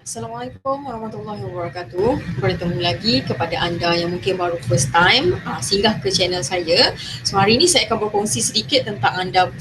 Assalamualaikum warahmatullahi wabarakatuh. Bertemu lagi kepada anda yang mungkin baru first time singgah ke channel saya. So hari ini saya akan berkongsi sedikit tentang anda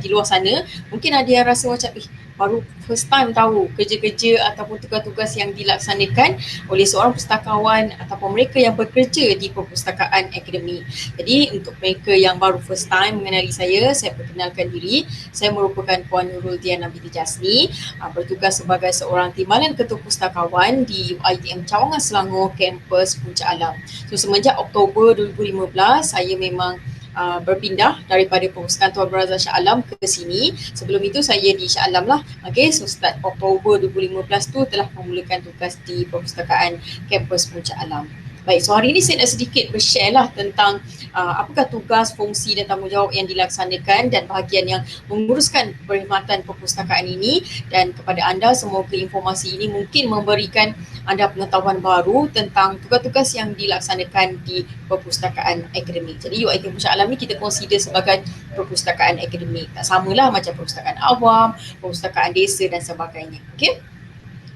di luar sana. Mungkin ada yang rasa macam baru first time tahu kerja-kerja ataupun tugas-tugas yang dilaksanakan oleh seorang pustakawan ataupun mereka yang bekerja di perpustakaan akademik. Jadi untuk mereka yang baru first time mengenali saya perkenalkan diri. Saya merupakan Puan Nurul Diana binti Jasni, bertugas sebagai seorang timbalan ketua pustakawan di UiTM Cawangan Selangor, kampus Puncak Alam. So semenjak Oktober 2015 saya memang berpindah daripada Perpustakaan Tuan Brazil Shah Alam ke sini. Sebelum itu saya di Shah Alam lah. Okay, so start Oktober 2015 tu telah memulakan tugas di Perpustakaan kampus Puncak Alam. Baik, so hari ini saya nak sedikit bershare lah tentang apakah tugas, fungsi dan tanggungjawab yang dilaksanakan dan bahagian yang menguruskan perkhidmatan perpustakaan ini, dan kepada anda semoga informasi ini mungkin memberikan anda pengetahuan baru tentang tugas-tugas yang dilaksanakan di perpustakaan akademik. Jadi UiTM Puncak Alam ni kita consider sebagai perpustakaan akademik. Tak samalah macam perpustakaan awam, perpustakaan desa dan sebagainya. Okay?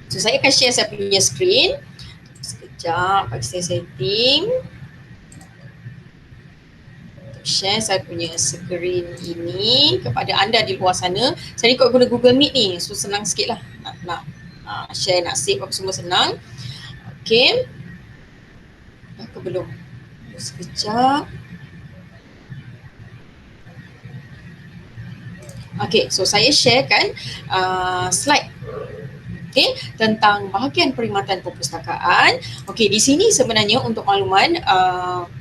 So saya akan share saya punya screen. Sekejap, bagi saya setting. Share saya punya screen ini kepada anda di luar sana. Saya ikut guna Google Meet ni, so senang sikit lah nak share, nak save apa semua senang. Okay, dah ke belum? Sekejap. Okay, so saya share kan slide tentang bahagian perkhidmatan perpustakaan. Okey, di sini sebenarnya untuk makluman,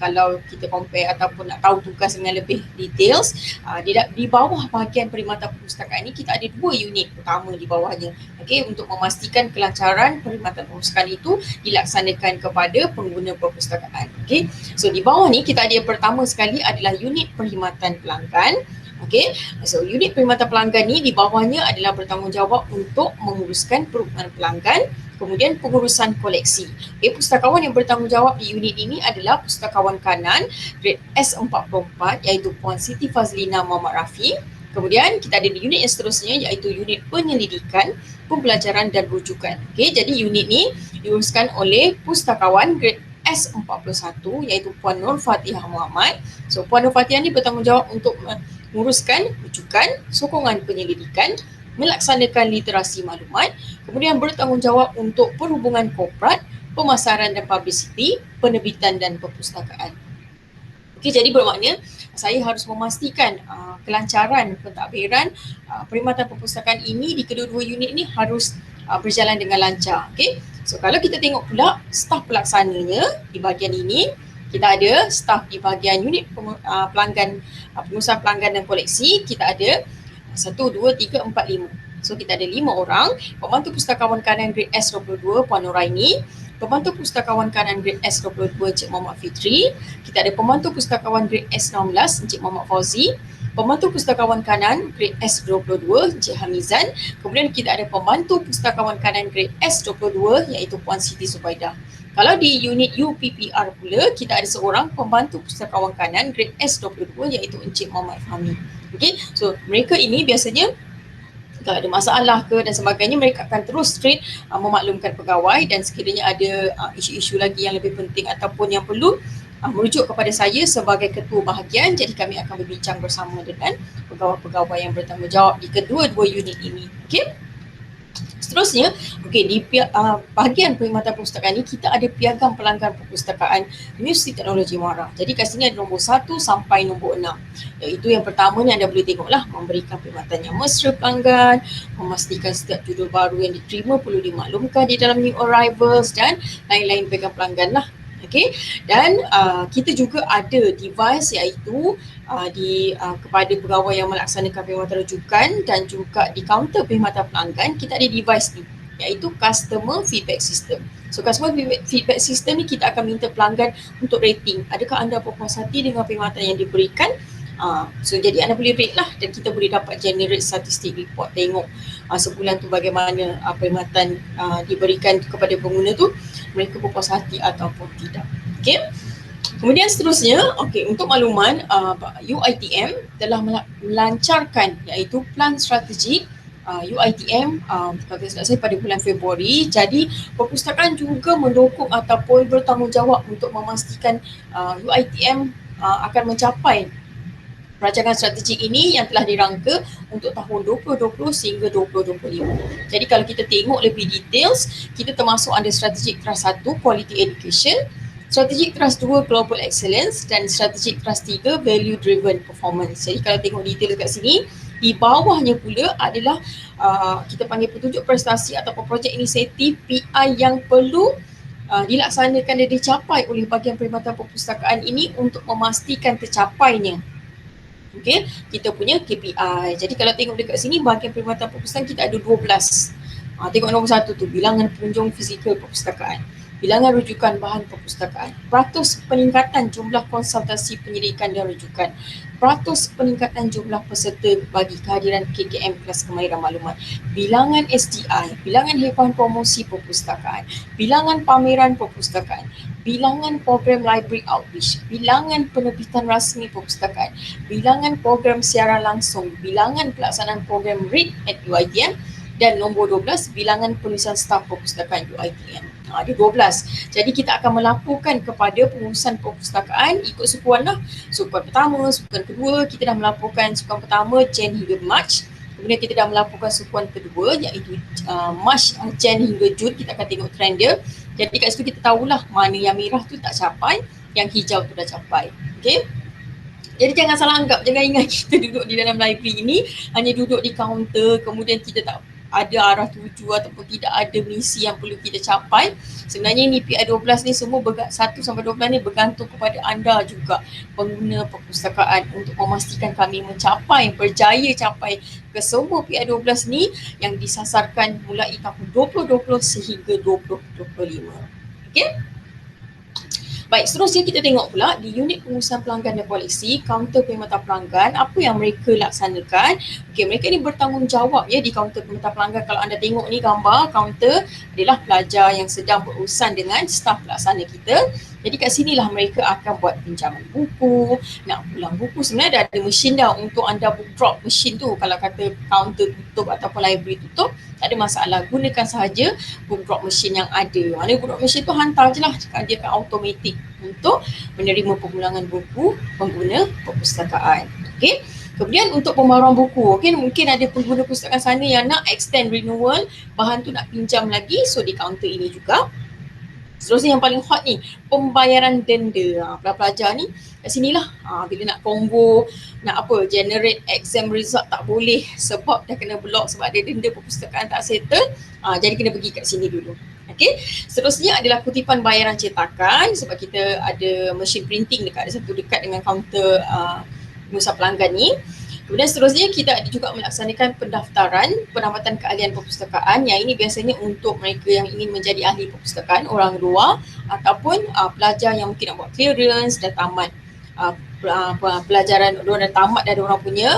kalau kita compare ataupun nak tahu tugas dengan lebih details, di bawah bahagian perkhidmatan perpustakaan ini kita ada dua unit utama di bawahnya. Okey, untuk memastikan kelancaran perkhidmatan perpustakaan itu dilaksanakan kepada pengguna perpustakaan. Okey, so di bawah ni kita ada yang pertama sekali adalah unit perkhidmatan pelanggan. Okay, so unit perkhidmatan pelanggan ni di bawahnya adalah bertanggungjawab untuk menguruskan perhubungan pelanggan, kemudian pengurusan koleksi. Okay, pustakawan yang bertanggungjawab di unit ini adalah pustakawan kanan grade S44 iaitu Puan Siti Fazlina Muhammad Rafi. Kemudian kita ada di unit yang seterusnya iaitu unit penyelidikan, pembelajaran dan rujukan. Okay, jadi unit ni diuruskan oleh pustakawan grade S41 iaitu Puan Nur Fatihah Muhammad. So Puan Nur Fatihah ni bertanggungjawab untuk menguruskan rujukan, sokongan penyelidikan, melaksanakan literasi maklumat, kemudian bertanggungjawab untuk perhubungan korporat, pemasaran dan publicity, penerbitan dan perpustakaan. Okey, jadi bermakna saya harus memastikan kelancaran pentadbiran perkhidmatan perpustakaan ini di kedua-dua unit ini harus berjalan dengan lancar. Okey, so kalau kita tengok pula staf pelaksananya di bahagian ini, kita ada staf di bahagian unit pelanggan, pengurusan pelanggan dan koleksi. Kita ada 1, 2, 3, 4, 5. So kita ada 5 orang. Pembantu pustakawan kanan grade S22 Puan Nuraini, pembantu pustakawan kanan grade S22 Encik Muhammad Fitri. Kita ada pembantu pustakawan grade S16 Encik Muhammad Fauzi, pembantu pustakawan kanan grade S22 Encik Hamizan. Kemudian kita ada pembantu pustakawan kanan grade S22 iaitu Puan Siti Subaidah. Kalau di unit UPPR pula, kita ada seorang pembantu pustakawan kanan grade S22 iaitu Encik Muhammad Fahmi. Okey, so mereka ini biasanya kalau ada masalah ke dan sebagainya, mereka akan terus straight memaklumkan pegawai, dan sekiranya ada isu-isu lagi yang lebih penting ataupun yang perlu merujuk kepada saya sebagai ketua bahagian, jadi kami akan berbincang bersama dengan pegawai-pegawai yang bertanggungjawab di kedua-dua unit ini. Okey. Seterusnya, okey, di bahagian perkhidmatan perpustakaan ini kita ada piagam pelanggan perpustakaan Universiti Teknologi Muara. Jadi kat sini ada nombor 1 sampai nombor 6. Iaitu yang pertama ni anda boleh tengoklah, memberikan perkhidmatan yang mesra pelanggan, memastikan setiap judul baru yang diterima perlu dimaklumkan di dalam new arrivals dan lain-lain piagam pelanggan lah. Okey, dan kita juga ada device iaitu kepada pegawai yang melaksanakan perkhidmatan rujukan dan juga di kaunter perkhidmatan pelanggan, kita ada device ni iaitu customer feedback system. So customer feedback system ni kita akan minta pelanggan untuk rating. Adakah anda berpuas hati dengan perkhidmatan yang diberikan? So jadi anda boleh rate lah, dan kita boleh dapat generate statistik report, tengok sebulan tu bagaimana perkhidmatan diberikan kepada pengguna tu, mereka berpuas hati ataupun tidak. Okey. Kemudian seterusnya, okey, untuk makluman UiTM telah melancarkan iaitu plan strategik UiTM kalau tidak saya pada bulan Februari. Jadi perpustakaan juga mendukung ataupun bertanggungjawab untuk memastikan UiTM akan mencapai rancangan strategik ini yang telah dirangka untuk tahun 2020 sehingga 2025. Jadi kalau kita tengok lebih details, kita termasuk under strategic trust 1, quality education, strategic trust 2, global excellence, dan strategic trust 3, value driven performance. Jadi kalau tengok detail dekat sini, di bawahnya pula adalah kita panggil petunjuk prestasi ataupun projek inisiatif PI yang perlu dilaksanakan dan dicapai oleh bahagian perkhidmatan perpustakaan ini untuk memastikan tercapainya kita punya KPI. Jadi kalau tengok dekat sini bahagian perkhidmatan perpustakaan kita ada 12. Tengok nombor 1 tu, bilangan pengunjung fizikal perpustakaan, bilangan rujukan bahan perpustakaan, peratus peningkatan jumlah konsultasi penyelidikan dan rujukan, peratus peningkatan jumlah peserta bagi kehadiran KKM kelas kemahiran maklumat, bilangan SDI, bilangan haiwan promosi perpustakaan, bilangan pameran perpustakaan, bilangan program library outreach, bilangan penerbitan rasmi perpustakaan, bilangan program siaran langsung, bilangan pelaksanaan program READ at UiTM, dan nombor 12, bilangan penulisan staf perpustakaan UiTM. Ada 12. Jadi kita akan melaporkan kepada pengurusan perpustakaan ikut sukuan lah. Sukuan pertama, sukuan kedua, kita dah melaporkan sukuan pertama Jan hingga Mac. Kemudian kita dah melaporkan sukuan kedua iaitu Mac, Jan hingga Jun. Kita akan tengok trend dia. Jadi kat situ kita tahulah mana yang merah tu tak capai, yang hijau tu dah capai. Okay. Jadi jangan salah anggap, jangan ingat kita duduk di dalam library ini hanya duduk di kaunter, kemudian kita tak ada arah tuju ataupun tidak ada misi yang perlu kita capai. Sebenarnya ni PI12 ni semua 1 sampai 12 ni bergantung kepada anda juga, pengguna perpustakaan, untuk memastikan kami berjaya capai ke semua PI12 ni yang disasarkan mulai tahun 2020 sehingga 2025. Okay? Baik, seterusnya kita tengok pula di unit pengurusan pelanggan dan koleksi, kaunter perkhidmatan pelanggan, apa yang mereka laksanakan. Okey, mereka ni bertanggungjawab di kaunter perkhidmatan pelanggan. Kalau anda tengok ni gambar kaunter adalah pelajar yang sedang berurusan dengan staf pelaksana kita. Jadi kat sinilah mereka akan buat pinjaman buku, nak pulang buku. Sebenarnya dah ada mesin dah untuk anda book drop mesin tu. Kalau kata kaunter tutup ataupun library tutup, tak ada masalah. Gunakan sahaja book drop mesin yang ada. Mana book drop mesin tu hantar je lah. Dia akan automatik untuk menerima pemulangan buku pengguna perpustakaan. Okey. Kemudian untuk pembaruan buku, mungkin ada pengguna perpustakaan sana yang nak extend renewal, bahan tu nak pinjam lagi, so di kaunter ini juga. Seterusnya yang paling hot ni, pembayaran denda. Pelajar ni kat sinilah bila nak combo, nak generate exam result tak boleh sebab dah kena block sebab ada denda perpustakaan tak settle. Jadi kena pergi kat sini dulu. Okay. Seterusnya adalah kutipan bayaran cetakan sebab kita ada mesin printing dekat dengan kaunter pengurusan pelanggan ni. Kemudian seterusnya kita ada juga melaksanakan pendaftaran penambatan keahlian perpustakaan, yang ini biasanya untuk mereka yang ingin menjadi ahli perpustakaan, orang luar ataupun pelajar yang mungkin nak buat clearance, dah tamat pelajaran, dah tamat dah ada orang punya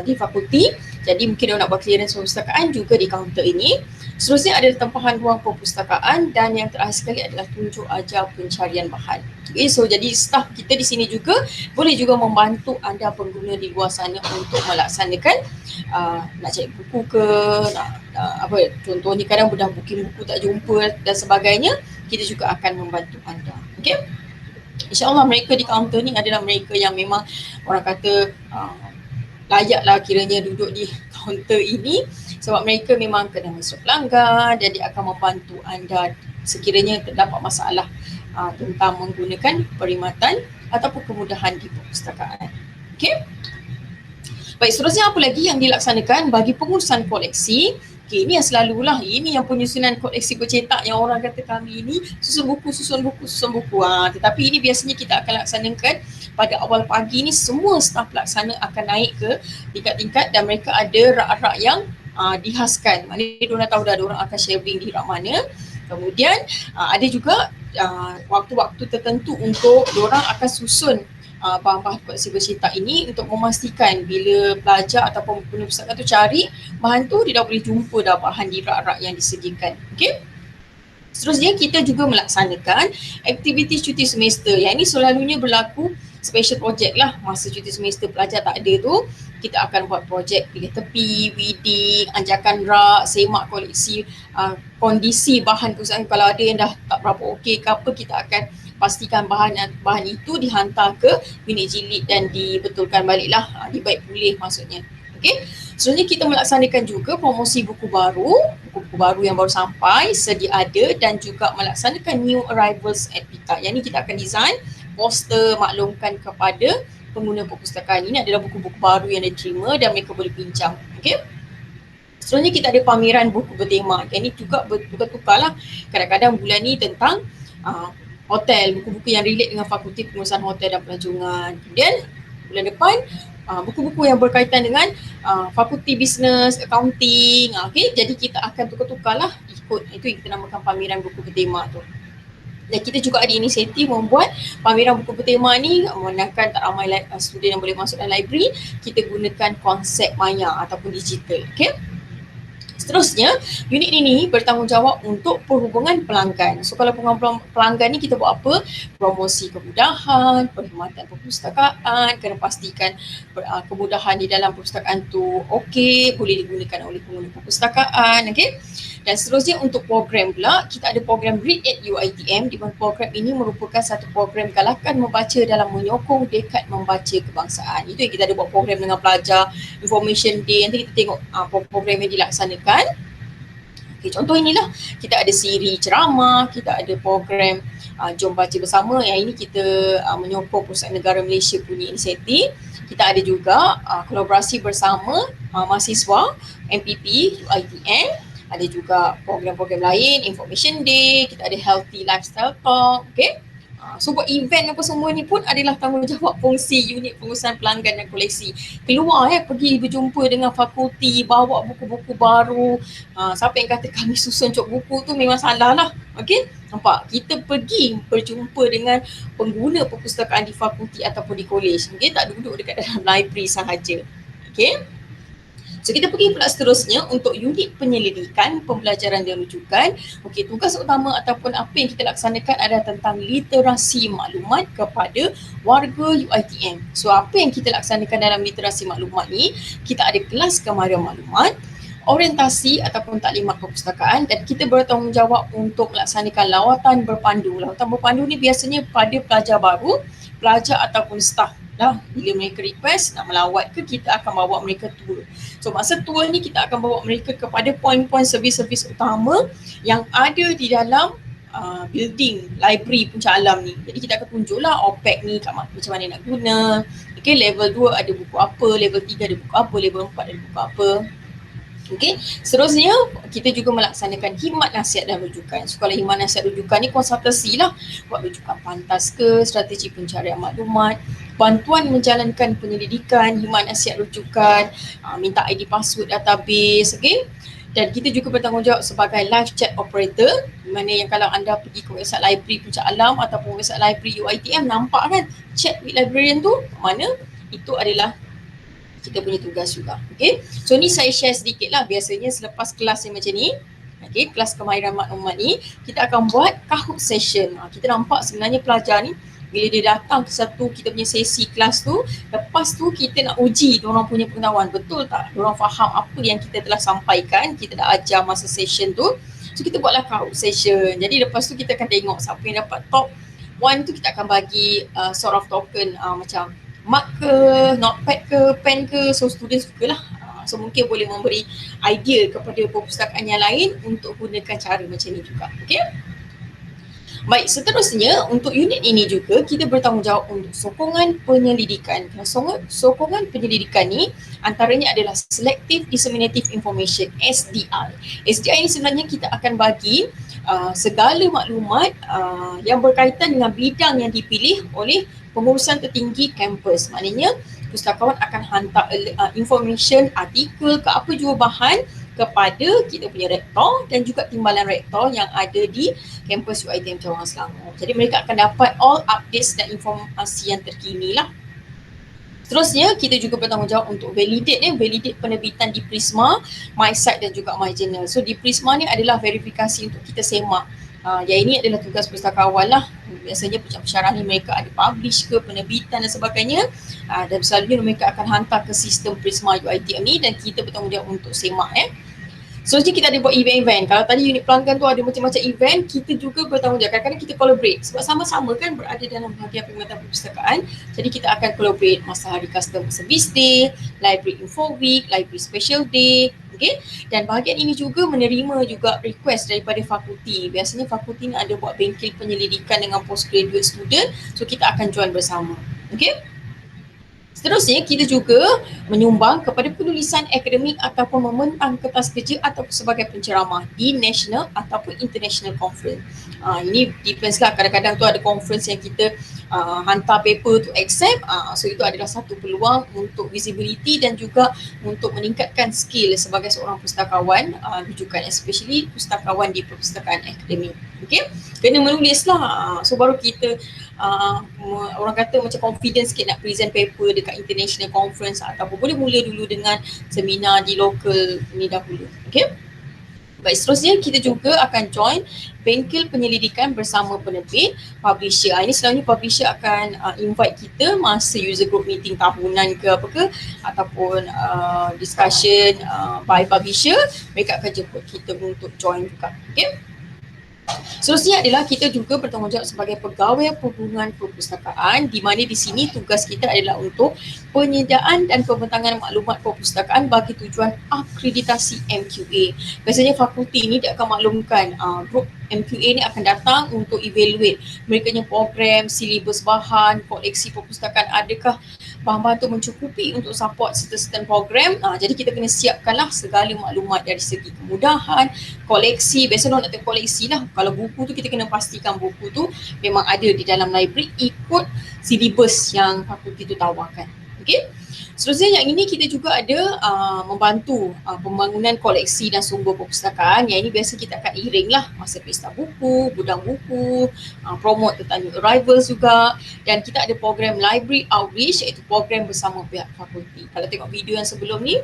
di fakulti. Jadi mungkin dia nak buat clearance perpustakaan juga di kaunter ini. Seterusnya adalah tempahan ruang perpustakaan, dan yang terakhir sekali adalah tunjuk ajar pencarian bahan. Okay, so jadi staf kita di sini juga boleh juga membantu anda pengguna di luar sana untuk melaksanakan nak cari buku ke, contohnya kadang dah booking buku tak jumpa dan sebagainya, kita juga akan membantu anda. Okay. InsyaAllah mereka di kaunter ni adalah mereka yang memang orang kata layaklah kiranya duduk di kaunter ini, sebab mereka memang kena masuk pelanggan dan dia akan membantu anda sekiranya terdapat masalah tentang menggunakan perkhidmatan ataupun kemudahan di perpustakaan. Okey. Baik, seterusnya apa lagi yang dilaksanakan bagi pengurusan koleksi? Okay, ini yang selalulah, ini yang penyusunan koleksi bercetak yang orang kata kami ini susun buku. Tetapi ini biasanya kita akan laksanakan pada awal pagi ni, semua staf pelaksana akan naik ke tingkat-tingkat dan mereka ada rak-rak yang dihaskan. Maknanya diorang tahu dah diorang akan sharing di rak mana. Kemudian ada juga waktu-waktu tertentu untuk diorang akan susun bahan-bahan koleksi bercetak ini untuk memastikan bila pelajar ataupun pengguna perpustakaan tu cari bahan tu, dia dah boleh jumpa dah bahan di rak-rak yang disediakan. Okey. Seterusnya kita juga melaksanakan aktiviti cuti semester. Yang ini selalunya berlaku special project lah. Masa cuti semester pelajar tak ada tu, kita akan buat projek pilih tepi, weeding, anjakan rak, semak koleksi kondisi bahan perusahaan. Kalau ada yang dah tak berapa okey ke apa, kita akan pastikan bahan itu dihantar ke unit jilid dan dibetulkan baliklah, dibaik pulih maksudnya. Okey. Seterusnya kita melaksanakan juga promosi buku baru yang baru sampai, sedia ada, dan juga melaksanakan new arrivals at PITA. Yang ini kita akan design poster maklumkan kepada pengguna perpustakaan ini adalah buku-buku baru yang diterima dan mereka boleh pinjam. Okey. Seterusnya kita ada pameran buku bertema. Yang ini juga bertukar lah. Kadang-kadang bulan ni tentang hotel, buku-buku yang relate dengan Fakulti Pengurusan Hotel dan Pelancongan. Kemudian bulan depan buku-buku yang berkaitan dengan Fakulti Bisnes, Accounting. Okay? Jadi kita akan tukar-tukar lah ikut. Itu yang kita namakan pameran buku bertema tu. Dan kita juga ada inisiatif membuat pameran buku bertema ni, memandangkan tak ramai student yang boleh masuk dalam library, kita gunakan konsep maya ataupun digital. Okay? Seterusnya, unit ini bertanggungjawab untuk perhubungan pelanggan. So kalau perhubungan pelanggan ni kita buat apa? Promosi kemudahan, perkhidmatan perpustakaan, kena pastikan kemudahan di dalam perpustakaan tu okey, boleh digunakan oleh pengguna perpustakaan. Okay? Dan seterusnya untuk program pula, kita ada program Read at UiTM, di mana program ini merupakan satu program galakan membaca dalam menyokong dekad membaca kebangsaan. Itu yang kita ada buat program dengan pelajar, Information Day. Nanti kita tengok program yang dilaksanakan. Okay, contoh inilah, kita ada siri ceramah, kita ada program Jom Baca Bersama. Yang ini kita menyokong Pusat Negara Malaysia punya inisiatif. Kita ada juga kolaborasi bersama mahasiswa MPP UiTM. Ada juga program-program lain, Information Day, kita ada Healthy Lifestyle Talk, okay? So buat event apa semua ni pun adalah tanggungjawab fungsi unit pengurusan pelanggan dan koleksi. Keluar pergi berjumpa dengan fakulti, bawa buku-buku baru. Siapa yang kata kami susun cok buku tu memang salah lah, okay? Nampak? Kita pergi berjumpa dengan pengguna perpustakaan di fakulti ataupun di kolej, okay? Tak duduk dekat dalam library sahaja, okay? So kita pergi pula seterusnya untuk unit penyelidikan, pembelajaran dan rujukan. Okey, tugas utama ataupun apa yang kita laksanakan adalah tentang literasi maklumat kepada warga UiTM. So apa yang kita laksanakan dalam literasi maklumat ni? Kita ada kelas kemahiran maklumat, orientasi ataupun taklimat perpustakaan, dan kita bertanggungjawab untuk melaksanakan lawatan berpandu. Lawatan berpandu ni biasanya pada pelajar baru, pelajar ataupun staf. Bila mereka request nak melawat ke, kita akan bawa mereka tour. So masa tour ni kita akan bawa mereka kepada poin-poin servis-servis utama yang ada di dalam building library Puncak Alam ni. Jadi kita akan tunjuklah OPEC ni macam mana nak guna. Okay, level 2 ada buku apa, level 3 ada buku apa, level 4 ada buku apa. Okay, seterusnya kita juga melaksanakan khidmat nasihat dan rujukan. So kalau khidmat nasihat rujukan ni konsultasi lah, buat rujukan pantas ke, strategi pencarian maklumat, bantuan menjalankan penyelidikan, khidmat nasihat rujukan, minta ID password database, okay. Dan kita juga bertanggungjawab sebagai live chat operator, di mana yang kalau anda pergi ke website library Puncak Alam ataupun website library UiTM, nampak kan chat with librarian tu mana? Itu adalah kita punya tugas juga. Okay. So ni saya share sedikit lah. Biasanya selepas kelas yang macam ni, okay, kelas kemahiran maklumat ni, kita akan buat Kahoot session. Kita nampak sebenarnya pelajar ni, bila dia datang ke satu kita punya sesi kelas tu, lepas tu kita nak uji diorang punya pengetahuan. Betul tak? Diorang faham apa yang kita telah sampaikan, kita dah ajar masa session tu. So kita buatlah Kahoot session. Jadi lepas tu kita akan tengok siapa yang dapat top 1 tu, kita akan bagi sort of token macam mark ke, notepad ke, pen ke, so student sukalah. So mungkin boleh memberi idea kepada perpustakaan yang lain untuk gunakan cara macam ni juga. Okay? Baik, seterusnya untuk unit ini juga kita bertanggungjawab untuk sokongan penyelidikan. Sokongan penyelidikan ni antaranya adalah Selective Disseminative Information, SDI. SDI ini sebenarnya kita akan bagi segala maklumat yang berkaitan dengan bidang yang dipilih oleh pengurusan tertinggi kampus. Maknanya pustakawan akan hantar information, artikel ke apa jua bahan kepada kita punya rektor dan juga timbalan rektor yang ada di kampus UiTM Cawang Selangor. Jadi mereka akan dapat all updates dan informasi yang terkini lah. Seterusnya, kita juga bertanggungjawab untuk validate penerbitan di Prisma, MySite dan juga MyJournal. So di Prisma ni adalah verifikasi untuk kita semak Yang ini adalah tugas pustakawan lah. Biasanya pensyarah ni mereka ada publish ke, penerbitan dan sebagainya. Dan selalunya mereka akan hantar ke sistem Prisma UiTM ni dan kita bertanggungjawab untuk semak. Seterusnya kita ada buat event-event. Kalau tadi unit pelanggan tu ada macam-macam event, kita juga bertanggungjawab. Kadang-kadang kita collaborate sebab sama-sama kan berada dalam bahagian perkhidmatan perpustakaan. Jadi kita akan collaborate masa hari Customer Service Day, Library Info Week, Library Special Day. Okay? Dan bahagian ini juga menerima juga request daripada fakulti. Biasanya fakulti ni ada buat bengkel penyelidikan dengan postgraduate student. So kita akan join bersama. Okay? Seterusnya, kita juga menyumbang kepada penulisan akademik ataupun membentang kertas kerja atau sebagai penceramah di national ataupun international conference. Ini depends lah, kadang-kadang tu ada conference yang kita hantar paper to accept. So itu adalah satu peluang untuk visibility dan juga untuk meningkatkan skill sebagai seorang pustakawan, rujukan especially pustakawan di perpustakaan akademik. Okay? Kena menulis lah. So baru kita orang kata macam confidence sikit nak present paper dekat international conference ataupun boleh mula dulu dengan seminar di local ni dahulu. Okay? Baik, seterusnya kita juga akan join bengkel penyelidikan bersama penerbit, publisher. Ini selalunya publisher akan invite kita masa user group meeting tahunan ke apa ke ataupun discussion by publisher, mereka akan jemput kita untuk join juga. Okay? Seterusnya adalah kita juga bertanggungjawab sebagai pegawai perhubungan perpustakaan, di mana di sini tugas kita adalah untuk penyediaan dan pembentangan maklumat perpustakaan bagi tujuan akreditasi MQA. Biasanya fakulti ini dia akan maklumkan grup MQA ni akan datang untuk evaluate mereka punya program, silibus bahan, koleksi perpustakaan, adakah bahan-bahan tu mencukupi untuk support certain program. Jadi kita kena siapkanlah segala maklumat dari segi kemudahan, koleksi. Biasanya orang nak tengok koleksi lah. Kalau buku tu kita kena pastikan buku tu memang ada di dalam library ikut silibus yang fakulti tu tawarkan. Okay? Seterusnya yang ini kita juga ada membantu pembangunan koleksi dan sumber perpustakaan. Yang ini biasa kita akan iring lah masa pesta buku, gudang buku, promote tentang new arrivals juga. Dan kita ada program library outreach, iaitu program bersama pihak fakulti. Kalau tengok video yang sebelum ni,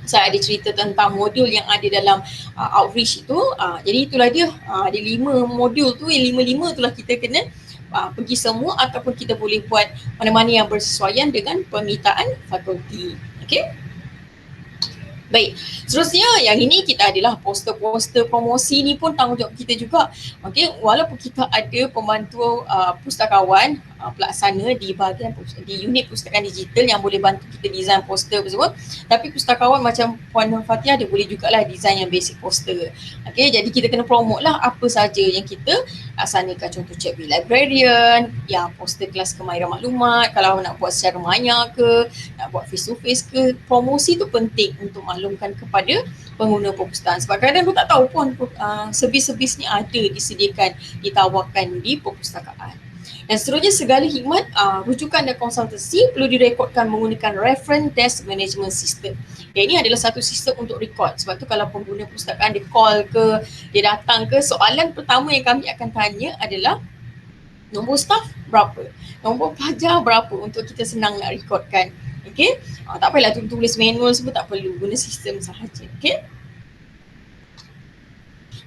saya ada cerita tentang modul yang ada dalam outreach itu. Jadi itulah dia, ada 5 modul tu, yang 5-5 itulah kita kena pergi semua ataupun kita boleh buat mana-mana yang bersesuaian dengan permintaan fakulti. Okay? Baik, seterusnya yang ini kita adalah poster-poster promosi ni pun tanggungjawab kita juga. Okey, walaupun kita ada pembantu pustakawan pelaksana di bahagian di unit pustakaan digital yang boleh bantu kita design poster tersebut, tapi pustakawan macam Puan Fatia dia boleh jugalah design yang basic poster. Okey, jadi kita kena promote lah apa saja yang kita laksanakan, contoh check with librarian, yang poster kelas kemahiran maklumat, kalau nak buat secara maya ke, nak buat face to face ke, promosi tu penting untuk maklumkan kepada pengguna perpustakaan. Sebab kadang-kadang aku tak tahu pun servis-servis ni ada disediakan, ditawarkan di perpustakaan. Dan seterusnya segala khidmat, rujukan dan konsultasi perlu direkodkan menggunakan Reference Desk Management System. Yang ini adalah satu sistem untuk record. Sebab tu kalau pengguna perpustakaan dia call ke, dia datang ke, soalan pertama yang kami akan tanya adalah nombor staff berapa, nombor pelajar berapa, untuk kita senang nak recordkan. Okay, tak payahlah tulis manual semua, tak perlu, guna sistem sahaja. Okay.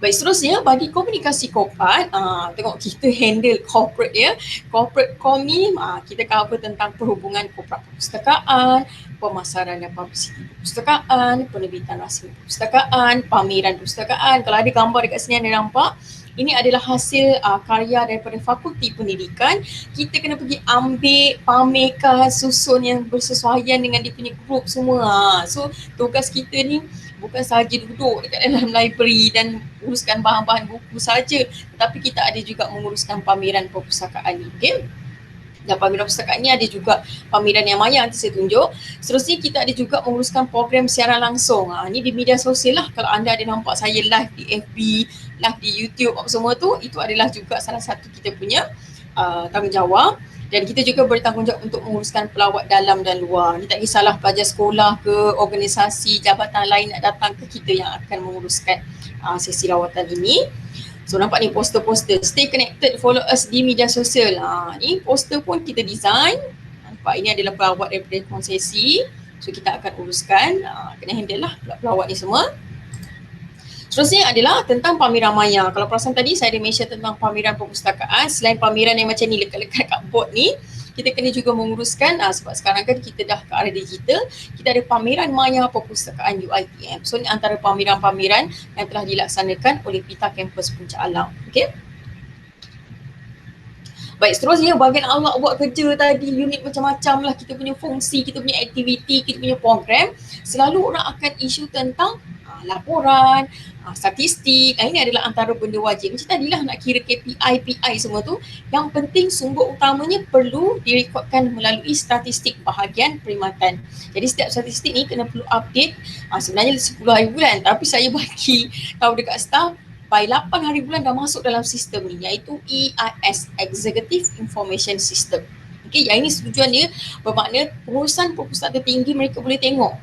Baik, seterusnya bagi komunikasi korporat, tengok kita handle corporate ya. Corporate com ni kita cover tentang perhubungan korporat perpustakaan, pemasaran dan publicity perpustakaan, penerbitan rasmi perpustakaan, pameran perpustakaan. Kalau ada gambar dekat sini anda nampak, ini adalah hasil karya daripada Fakulti Pendidikan. Kita kena pergi ambil, pamerkan, susun yang bersesuaian dengan dia punya group semua. So tugas kita ni bukan sahaja duduk dekat dalam library dan uruskan bahan-bahan buku saja, tetapi kita ada juga menguruskan pameran perpustakaan ni. Okay? Dan pameran perpustakaan ni ada juga pameran yang maya, nanti saya tunjuk. Seterusnya kita ada juga menguruskan program siaran langsung. Ni di media sosial lah. Kalau anda ada nampak saya live di FB, live di YouTube, apa semua tu, itu adalah juga salah satu kita punya tanggungjawab. Dan kita juga bertanggungjawab untuk menguruskan pelawat dalam dan luar. Ni tak kisahlah pelajar sekolah ke, organisasi, jabatan lain nak datang ke, kita yang akan menguruskan sesi rawatan ini. So nampak ni poster-poster, stay connected, follow us di media sosial. Ni poster pun kita design. Nampak ini adalah pelawat daripada konsesi. So kita akan uruskan, kena handle lah pelawat ni semua. Seterusnya adalah tentang pameran maya. Kalau perasan tadi saya ada mention tentang pameran perpustakaan, selain pameran yang macam ni lekat-lekat kat board ni, kita kena juga menguruskan sebab sekarang kan kita dah ke arah digital, kita ada pameran maya perpustakaan UiTM. So ni antara pameran-pameran yang telah dilaksanakan oleh Pita Kampus Puncak Alam. Okey. Baik, seterusnya bahagian awak buat kerja tadi, unit macam-macam lah, kita punya fungsi, kita punya aktiviti, kita punya program, selalu orang akan isu tentang laporan, statistik. Ini adalah antara benda wajib. Macam tadilah nak kira KPI, PI semua tu, yang penting sumber utamanya perlu direkodkan melalui statistik bahagian perkhidmatan. Jadi setiap statistik ni kena perlu update, sebenarnya 10 hari bulan, tapi saya bagi tahu dekat staff, by 8 hari bulan dah masuk dalam sistem ni, iaitu EIS, Executive Information System. Okey, yang ini tujuan dia bermakna pengurusan perpustakaan tertinggi mereka boleh tengok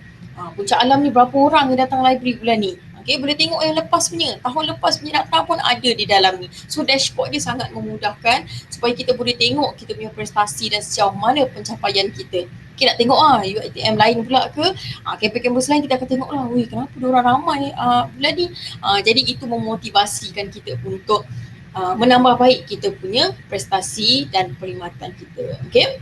Puncak Alam ni berapa orang yang datang library bulan ni. Okey, boleh tengok yang lepas punya, tahun lepas punya data pun ada di dalam ni. So dashboard dia sangat memudahkan supaya kita boleh tengok kita punya prestasi dan sejauh mana pencapaian kita. Okay, nak tengok UiTM lain pula ke, kampus lain kita akan tengok lah, weh kenapa diorang ramai bulan ni. Jadi itu memotivasikan kita untuk menambah baik kita punya prestasi dan perkhidmatan kita. Okay.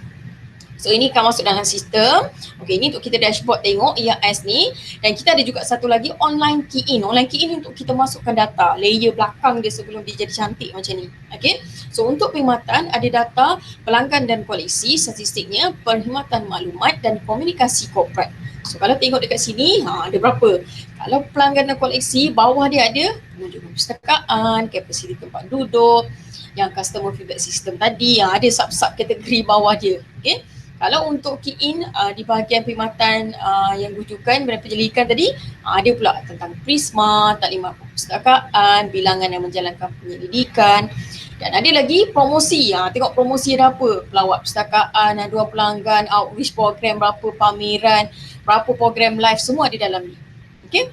So ini akan masuk dalam sistem. Okay, ini untuk kita dashboard tengok EIS ni. Dan kita ada juga satu lagi online key in. Online key in untuk kita masukkan data, layer belakang dia sebelum dia jadi cantik macam ni. Okay. So untuk perkhidmatan ada data pelanggan dan koleksi, statistiknya, perkhidmatan maklumat dan komunikasi korporat. So kalau tengok dekat sini, ada berapa? Kalau pelanggan dan koleksi, bawah dia ada pengunjung perpustakaan, kapasiti tempat duduk, yang customer feedback system tadi, yang ada sub-sub kategori bawah dia. Okay. Kalau untuk key in di bahagian perkhidmatan yang rujukan dan penyelidikan tadi, ada pula tentang Prisma, taklimat perpustakaan, bilangan yang menjalankan penyelidikan, dan ada lagi promosi. Tengok promosi ada apa, pelawat perpustakaan, aduan pelanggan, outreach program, berapa pameran, berapa program live, semua ada dalam ni. Okay.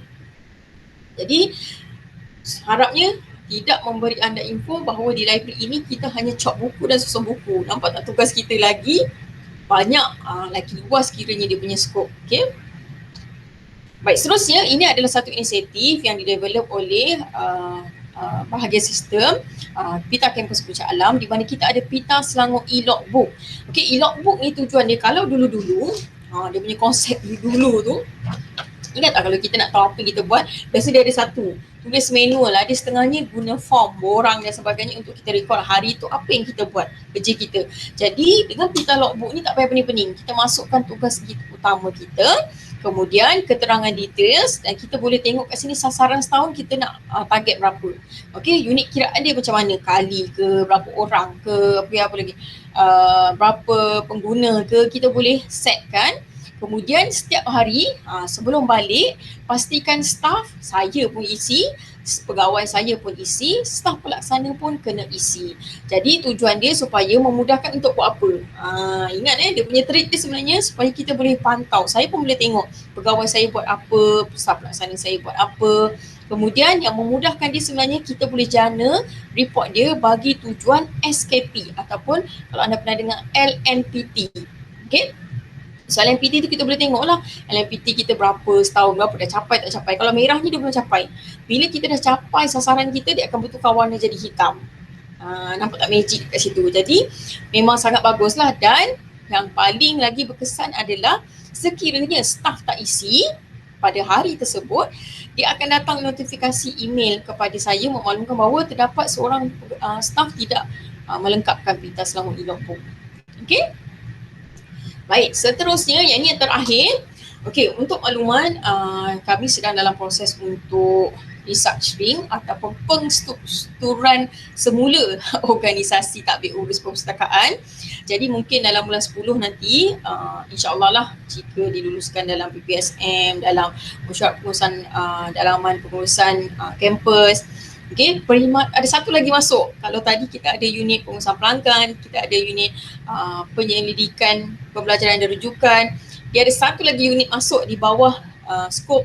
Jadi harapnya tidak memberi anda info bahawa di library ini kita hanya cop buku dan susun buku. Nampak tak tugas kita lagi banyak, lagi luas kiranya dia punya skop. Okay. Baik, seterusnya ini adalah satu inisiatif yang didevelop oleh bahagian sistem Pita Kampus Puncak Alam, di mana kita ada Pita Selangor e-logbook. Okay, e-logbook ni tujuan dia, kalau dulu-dulu, dia punya konsep dulu tu, ingat tak kalau kita nak tahu apa yang kita buat, biasa dia ada satu, tulis manual, ada setengahnya guna form, borang dan sebagainya untuk kita record hari tu apa yang kita buat, kerja kita. Jadi dengan Pita logbook ni tak payah pening-pening, kita masukkan tugas utama kita, kemudian keterangan details, dan kita boleh tengok kat sini sasaran setahun kita nak target berapa. Okey, unit kiraan dia macam mana, kali ke, berapa orang ke, apa lagi, berapa pengguna ke, kita boleh setkan. Kemudian setiap hari sebelum balik, pastikan staff saya pun isi, pegawai saya pun isi, staf pelaksana pun kena isi. Jadi tujuan dia supaya memudahkan untuk buat apa. Ingat dia punya trik dia sebenarnya supaya kita boleh pantau. Saya pun boleh tengok pegawai saya buat apa, staf pelaksana saya buat apa. Kemudian yang memudahkan dia sebenarnya kita boleh jana report dia bagi tujuan SKP ataupun kalau anda pernah dengar LNPT. Okay. So LNPT tu kita boleh tengok lah LNPT kita berapa setahun, berapa dah capai tak capai. Kalau merahnya dia belum capai. Bila kita dah capai sasaran kita, dia akan bertukar warna jadi hitam. Nampak tak magic kat situ. Jadi memang sangat bagus lah. Dan yang paling lagi berkesan adalah sekiranya staff tak isi pada hari tersebut, dia akan datang notifikasi email kepada saya memaklumkan bahawa terdapat seorang staff tidak melengkapkan Pita Selangor e-logbook. Okay. Baik, seterusnya yang ini yang terakhir. Okey, untuk makluman, kami sedang dalam proses untuk restructuring ataupun pengstrukturan semula organisasi tadbir urus perpustakaan. Jadi mungkin dalam bulan 10 nanti, insya-Allah lah jika diluluskan dalam PPSM, dalam mesyuarat pengurusan dalaman pengurusan kampus. Okay, ada satu lagi masuk. Kalau tadi kita ada unit pengurusan pelanggan, kita ada unit penyelidikan pembelajaran dan rujukan, dia ada satu lagi unit masuk di bawah skop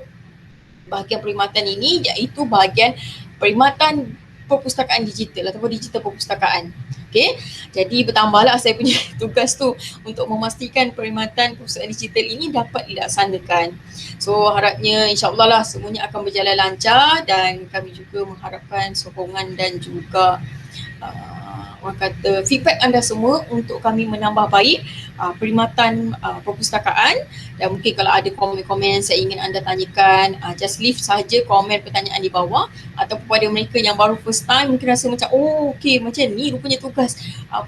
bahagian perkhidmatan ini, iaitu bahagian perkhidmatan perpustakaan digital ataupun digital perpustakaan. Okey, jadi bertambahlah saya punya tugas tu untuk memastikan perkhidmatan perpustakaan digital ini dapat dilaksanakan. So harapnya insya-Allah lah semuanya akan berjalan lancar dan kami juga mengharapkan sokongan dan juga orang kata feedback anda semua untuk kami menambah baik perkhidmatan perpustakaan. Dan mungkin kalau ada komen-komen yang saya ingin anda tanyakan, just leave sahaja komen pertanyaan di bawah. Atau kepada mereka yang baru first time mungkin rasa macam okey macam ni rupanya tugas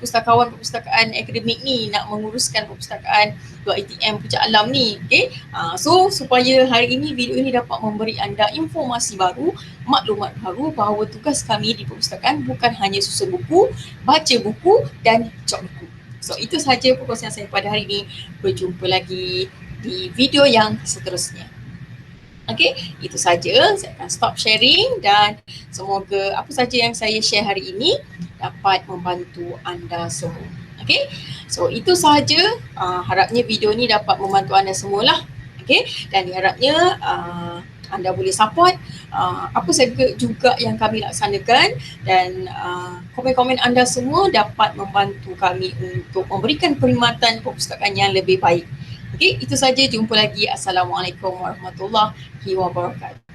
pustakawan perpustakaan akademik ni nak menguruskan perpustakaan ATM Puncak Alam ni. Okay, so supaya hari ini video ini dapat memberi anda informasi baru, maklumat baru bahawa tugas kami di perpustakaan bukan hanya susun buku, baca buku dan cop buku. So itu sahaja perkongsian saya pada hari ini. Berjumpa lagi di video yang seterusnya. Okay, itu saja. Saya akan stop sharing dan semoga apa saja yang saya share hari ini dapat membantu anda semua. Okay, so itu sahaja. Harapnya video ni dapat membantu anda semualah. Okay, dan diharapnya anda boleh support apa saja juga yang kami laksanakan dan komen-komen anda semua dapat membantu kami untuk memberikan perkhidmatan perpustakaan yang lebih baik. Okey, itu saja. Jumpa lagi. Assalamualaikum warahmatullahi wabarakatuh.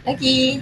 Lagi.